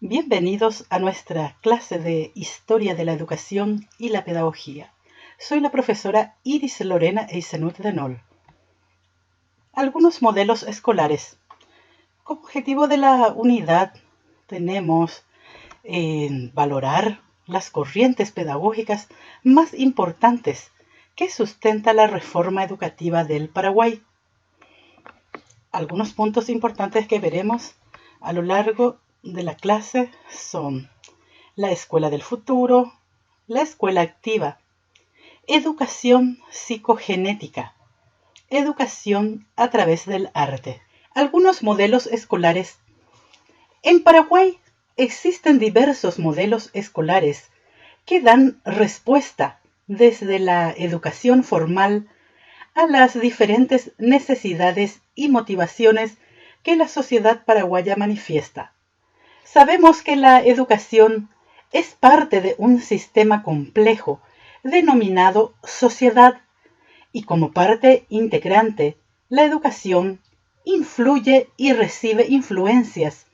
Bienvenidos a nuestra clase de Historia de la Educación y la Pedagogía. Soy la profesora Iris Lorena Eisenut de Nol. Algunos modelos escolares. Como objetivo de la unidad tenemos valorar las corrientes pedagógicas más importantes que sustenta la reforma educativa del Paraguay. Algunos puntos importantes que veremos a lo largo de la clase son la escuela del futuro, la escuela activa, educación psicogenética, educación a través del arte. Algunos modelos escolares. En Paraguay existen diversos modelos escolares que dan respuesta desde la educación formal a las diferentes necesidades y motivaciones que la sociedad paraguaya manifiesta. Sabemos que la educación es parte de un sistema complejo denominado sociedad y como parte integrante, la educación influye y recibe influencias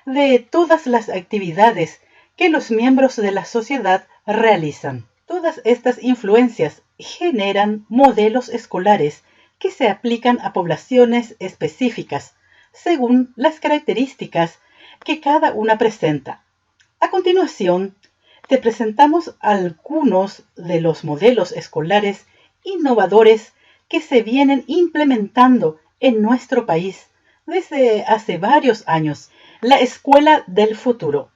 de todas las actividades que los miembros de la sociedad realizan. Todas estas influencias generan modelos escolares que se aplican a poblaciones específicas según las características que cada una presenta. A continuación, te presentamos algunos de los modelos escolares innovadores que se vienen implementando en nuestro país desde hace varios años. La Escuela del Futuro.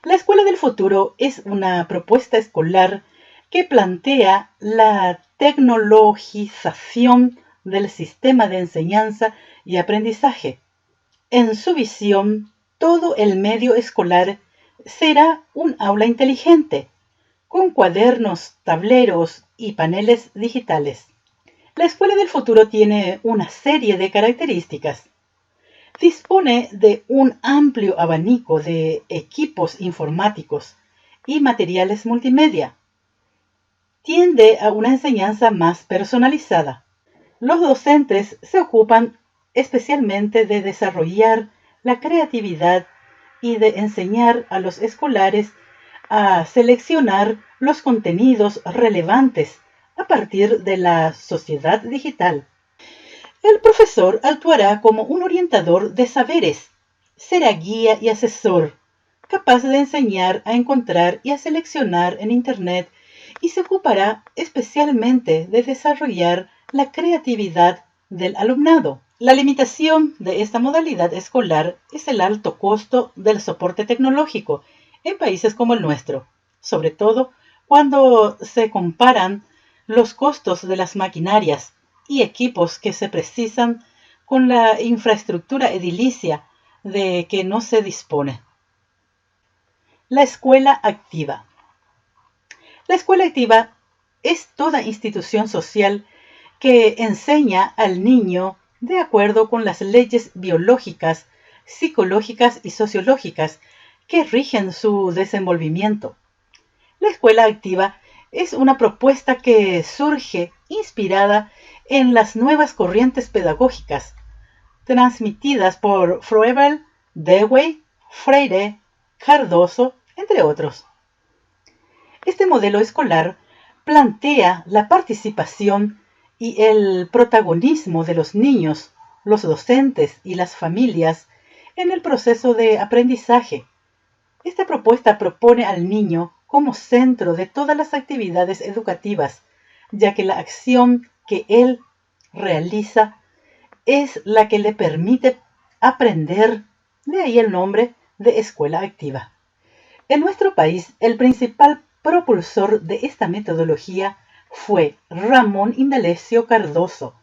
La Escuela del Futuro es una propuesta escolar que plantea la tecnologización del sistema de enseñanza y aprendizaje. En su visión, todo el medio escolar será un aula inteligente, con cuadernos, tableros y paneles digitales. La Escuela del Futuro tiene una serie de características. Dispone de un amplio abanico de equipos informáticos y materiales multimedia. Tiende a una enseñanza más personalizada. Los docentes se ocupan especialmente de desarrollar la creatividad y de enseñar a los escolares a seleccionar los contenidos relevantes a partir de la sociedad digital. El profesor actuará como un orientador de saberes, será guía y asesor, capaz de enseñar a encontrar y a seleccionar en Internet y se ocupará especialmente de desarrollar la creatividad del alumnado. La limitación de esta modalidad escolar es el alto costo del soporte tecnológico en países como el nuestro, sobre todo cuando se comparan los costos de las maquinarias y equipos que se precisan con la infraestructura edilicia de que no se dispone. La escuela activa. La escuela activa es toda institución social que enseña al niño de acuerdo con las leyes biológicas, psicológicas y sociológicas que rigen su desenvolvimiento. La escuela activa es una propuesta que surge inspirada en las nuevas corrientes pedagógicas transmitidas por Froebel, Dewey, Freire, Cardoso, entre otros. Este modelo escolar plantea la participación y el protagonismo de los niños, los docentes y las familias en el proceso de aprendizaje. Esta propuesta propone al niño como centro de todas las actividades educativas, ya que la acción que él realiza es la que le permite aprender, de ahí el nombre de escuela activa. En nuestro país, el principal propulsor de esta metodología fue Ramón Indalecio Cardoso,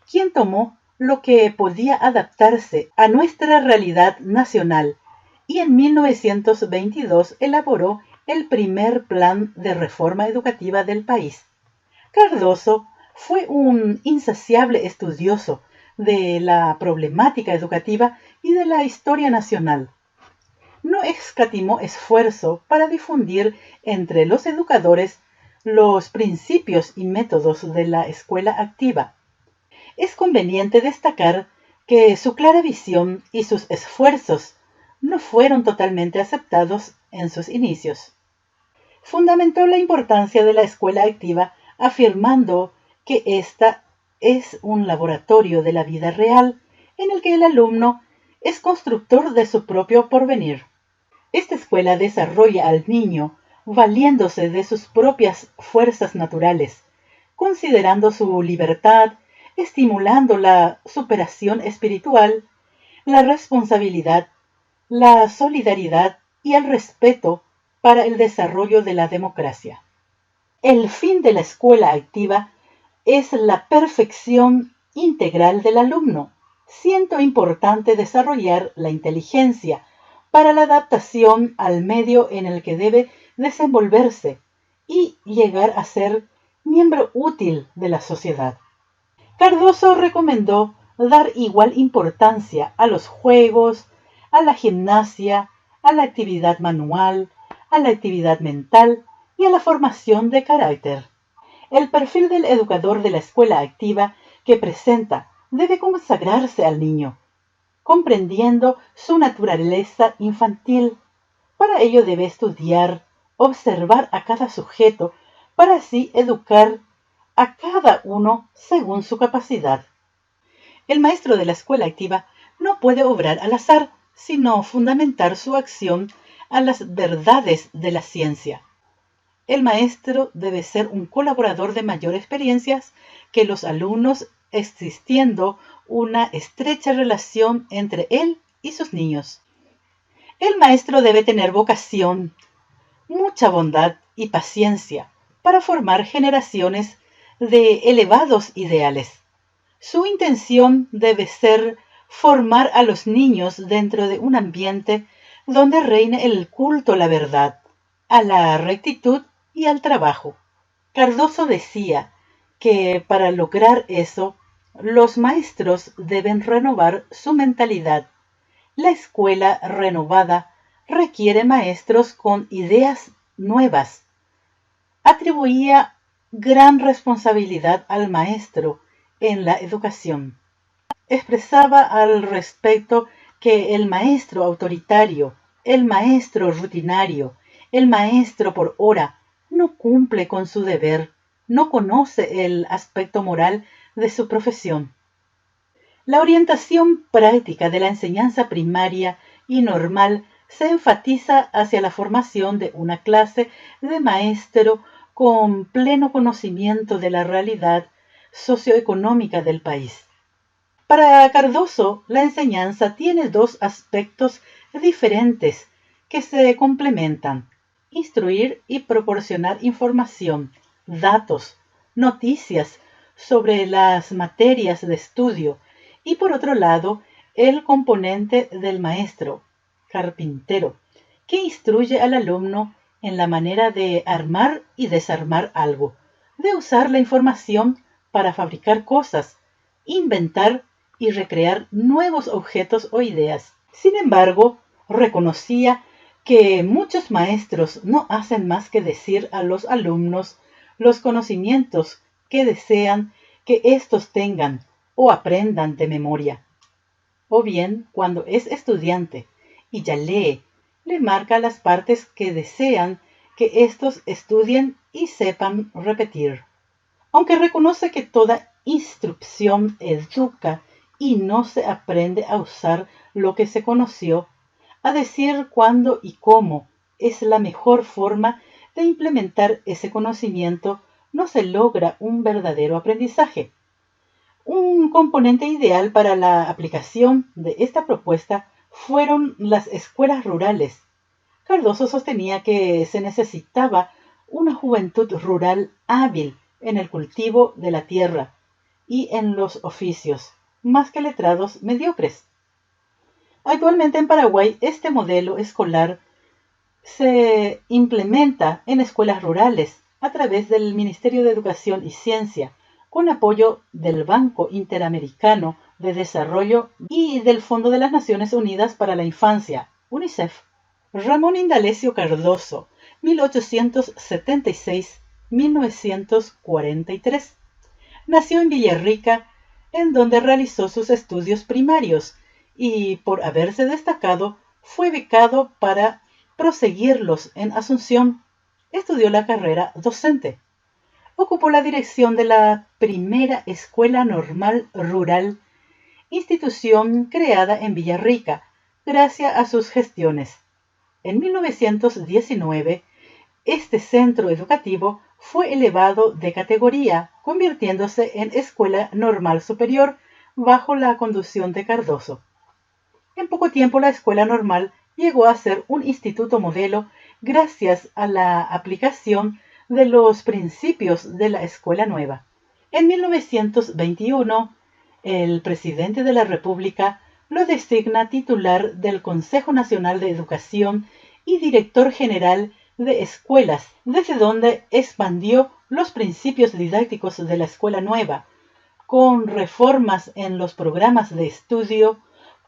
quien tomó lo que podía adaptarse a nuestra realidad nacional y en 1922 elaboró el primer plan de reforma educativa del país. Cardoso fue un insaciable estudioso de la problemática educativa y de la historia nacional. No escatimó esfuerzo para difundir entre los educadores los principios y métodos de la escuela activa. Es conveniente destacar que su clara visión y sus esfuerzos no fueron totalmente aceptados en sus inicios. Fundamentó la importancia de la escuela activa afirmando que ésta es un laboratorio de la vida real en el que el alumno es constructor de su propio porvenir. Esta escuela desarrolla al niño valiéndose de sus propias fuerzas naturales, considerando su libertad, estimulando la superación espiritual, la responsabilidad, la solidaridad y el respeto para el desarrollo de la democracia. El fin de la escuela activa es la perfección integral del alumno, siendo importante desarrollar la inteligencia para la adaptación al medio en el que debe desenvolverse y llegar a ser miembro útil de la sociedad. Cardoso recomendó dar igual importancia a los juegos, a la gimnasia, a la actividad manual, a la actividad mental y a la formación de carácter. El perfil del educador de la escuela activa que presenta debe consagrarse al niño, comprendiendo su naturaleza infantil. Para ello debe estudiar, observar a cada sujeto, para así educar a cada uno según su capacidad. El maestro de la escuela activa no puede obrar al azar, sino fundamentar su acción a las verdades de la ciencia. El maestro debe ser un colaborador de mayor experiencia que los alumnos, existiendo una estrecha relación entre él y sus niños. El maestro debe tener vocación, mucha bondad y paciencia para formar generaciones de elevados ideales. Su intención debe ser formar a los niños dentro de un ambiente donde reine el culto a la verdad, a la rectitud y al trabajo. Cardoso decía que para lograr eso, los maestros deben renovar su mentalidad. La escuela renovada requiere maestros con ideas nuevas. Atribuía gran responsabilidad al maestro en la educación. Expresaba al respecto que el maestro autoritario, el maestro rutinario, el maestro por hora, no cumple con su deber, no conoce el aspecto moral de su profesión. La orientación práctica de la enseñanza primaria y normal se enfatiza hacia la formación de una clase de maestro con pleno conocimiento de la realidad socioeconómica del país. Para Cardoso, la enseñanza tiene dos aspectos diferentes que se complementan: instruir y proporcionar información, datos, noticias sobre las materias de estudio, y por otro lado, el componente del maestro, carpintero, que instruye al alumno en la manera de armar y desarmar algo, de usar la información para fabricar cosas, inventar y recrear nuevos objetos o ideas. Sin embargo, reconocía que muchos maestros no hacen más que decir a los alumnos los conocimientos que desean que éstos tengan o aprendan de memoria. O bien, cuando es estudiante y ya lee, le marca las partes que desean que éstos estudien y sepan repetir. Aunque reconoce que toda instrucción educa y no se aprende a usar lo que se conoció, a decir cuándo y cómo es la mejor forma de implementar ese conocimiento, no se logra un verdadero aprendizaje. Un componente ideal para la aplicación de esta propuesta fueron las escuelas rurales. Cardoso sostenía que se necesitaba una juventud rural hábil en el cultivo de la tierra y en los oficios, más que letrados mediocres. Actualmente en Paraguay este modelo escolar se implementa en escuelas rurales a través del Ministerio de Educación y Ciencia, con apoyo del Banco Interamericano de Desarrollo y del Fondo de las Naciones Unidas para la Infancia, UNICEF. Ramón Indalecio Cardoso, 1876-1943. Nació en Villarrica, en donde realizó sus estudios primarios y, por haberse destacado, fue becado para proseguirlos en Asunción. Estudió la carrera docente. Ocupó la dirección de la primera Escuela Normal Rural, institución creada en Villarrica, gracias a sus gestiones. En 1919, este centro educativo fue elevado de categoría, convirtiéndose en Escuela Normal Superior bajo la conducción de Cardoso. En poco tiempo la Escuela Normal llegó a ser un instituto modelo gracias a la aplicación de los principios de la Escuela Nueva. En 1921, el presidente de la República lo designa titular del Consejo Nacional de Educación y director general de escuelas, desde donde expandió los principios didácticos de la Escuela Nueva, con reformas en los programas de estudio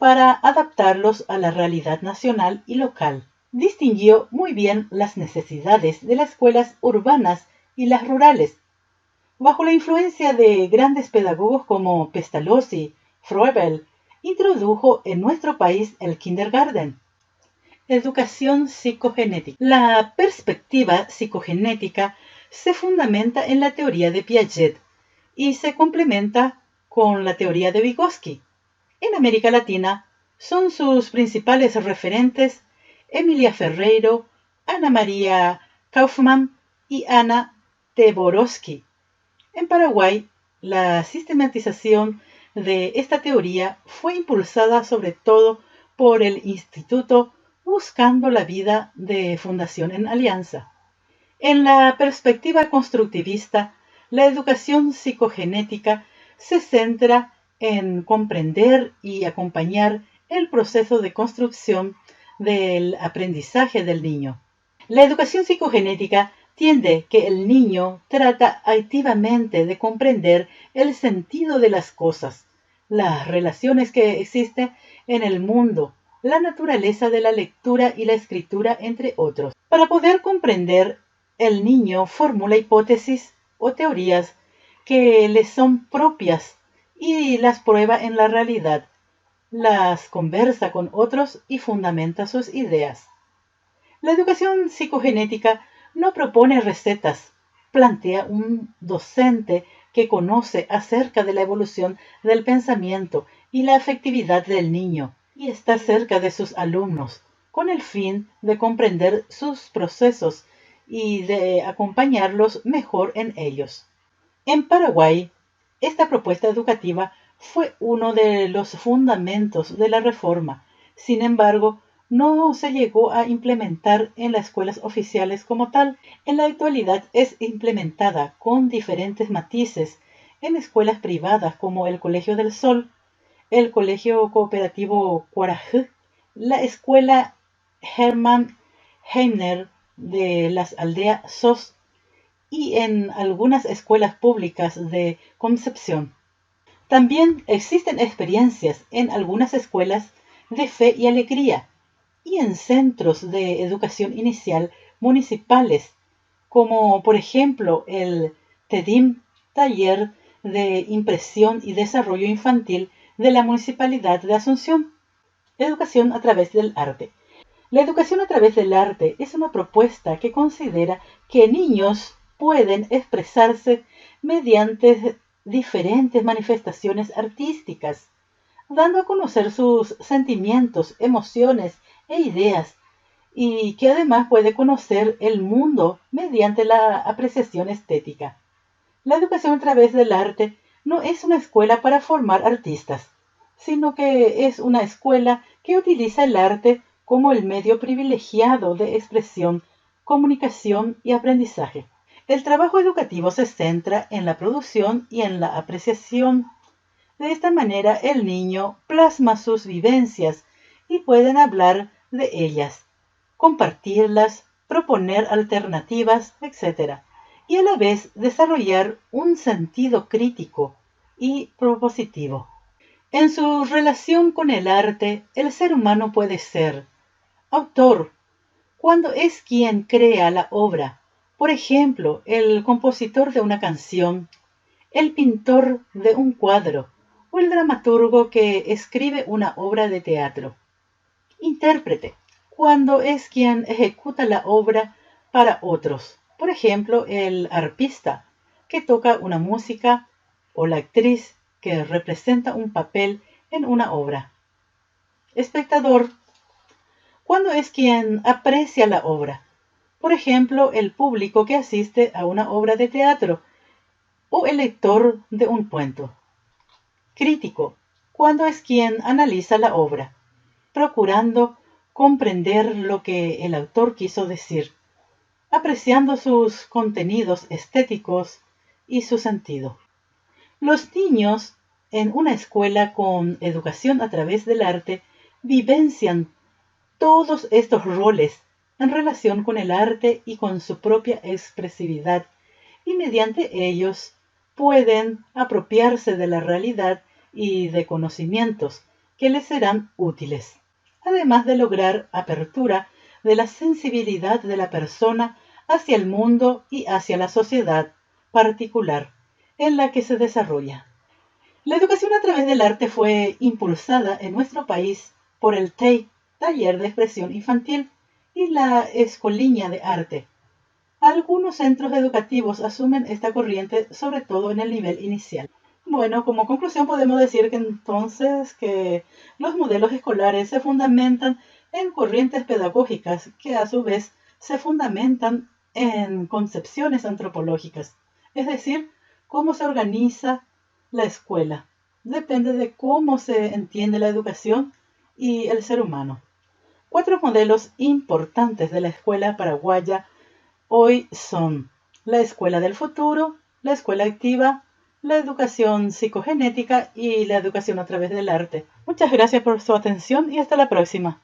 para adaptarlos a la realidad nacional y local. Distinguió muy bien las necesidades de las escuelas urbanas y las rurales. Bajo la influencia de grandes pedagogos como Pestalozzi, Froebel, introdujo en nuestro país el kindergarten. Educación psicogenética. La perspectiva psicogenética se fundamenta en la teoría de Piaget y se complementa con la teoría de Vygotsky. En América Latina son sus principales referentes Emilia Ferreiro, Ana María Kaufmann y Ana Tversky. En Paraguay, la sistematización de esta teoría fue impulsada sobre todo por el Instituto Buscando la Vida de Fundación en Alianza. En la perspectiva constructivista, la educación psicogenética se centra en comprender y acompañar el proceso de construcción del aprendizaje del niño. La educación psicogenética tiende que el niño trata activamente de comprender el sentido de las cosas, las relaciones que existen en el mundo, la naturaleza de la lectura y la escritura, entre otros. Para poder comprender, el niño formula hipótesis o teorías que le son propias y las prueba en la realidad, las conversa con otros y fundamenta sus ideas. La educación psicogenética no propone recetas, plantea un docente que conoce acerca de la evolución del pensamiento y la afectividad del niño y está cerca de sus alumnos, con el fin de comprender sus procesos y de acompañarlos mejor en ellos. En Paraguay, esta propuesta educativa fue uno de los fundamentos de la reforma. Sin embargo, no se llegó a implementar en las escuelas oficiales como tal. En la actualidad es implementada con diferentes matices en escuelas privadas como el Colegio del Sol, el Colegio Cooperativo Cuarajá, la Escuela Hermann Heiner de las aldeas SOS y en algunas escuelas públicas de Concepción. También existen experiencias en algunas escuelas de Fe y Alegría y en centros de educación inicial municipales, como por ejemplo el TEDIM, Taller de Impresión y Desarrollo Infantil de la Municipalidad de Asunción. Educación a través del arte. La educación a través del arte es una propuesta que considera que niños pueden expresarse mediante diferentes manifestaciones artísticas, dando a conocer sus sentimientos, emociones e ideas, y que además puede conocer el mundo mediante la apreciación estética. La educación a través del arte no es una escuela para formar artistas, sino que es una escuela que utiliza el arte como el medio privilegiado de expresión, comunicación y aprendizaje. El trabajo educativo se centra en la producción y en la apreciación. De esta manera el niño plasma sus vivencias y pueden hablar de ellas, compartirlas, proponer alternativas, etc. Y a la vez desarrollar un sentido crítico y propositivo. En su relación con el arte, el ser humano puede ser autor, cuando es quien crea la obra, por ejemplo, el compositor de una canción, el pintor de un cuadro o el dramaturgo que escribe una obra de teatro. Intérprete, cuando es quien ejecuta la obra para otros. Por ejemplo, el arpista, que toca una música, o la actriz, que representa un papel en una obra. Espectador, cuando es quien aprecia la obra. Por ejemplo, el público que asiste a una obra de teatro o el lector de un cuento. Crítico, cuando es quien analiza la obra, procurando comprender lo que el autor quiso decir, apreciando sus contenidos estéticos y su sentido. Los niños en una escuela con educación a través del arte vivencian todos estos roles en relación con el arte y con su propia expresividad, y mediante ellos pueden apropiarse de la realidad y de conocimientos que les serán útiles, además de lograr apertura de la sensibilidad de la persona hacia el mundo y hacia la sociedad particular en la que se desarrolla. La educación a través del arte fue impulsada en nuestro país por el TEI, Taller de Expresión Infantil, y la Escoliña de Arte. Algunos centros educativos asumen esta corriente, sobre todo en el nivel inicial. Bueno, como conclusión podemos decir que entonces que los modelos escolares se fundamentan en corrientes pedagógicas que a su vez se fundamentan en concepciones antropológicas, es decir, cómo se organiza la escuela. Depende de cómo se entiende la educación y el ser humano. 4 modelos importantes de la escuela paraguaya hoy son la escuela del futuro, la escuela activa, la educación psicogenética y la educación a través del arte. Muchas gracias por su atención y hasta la próxima.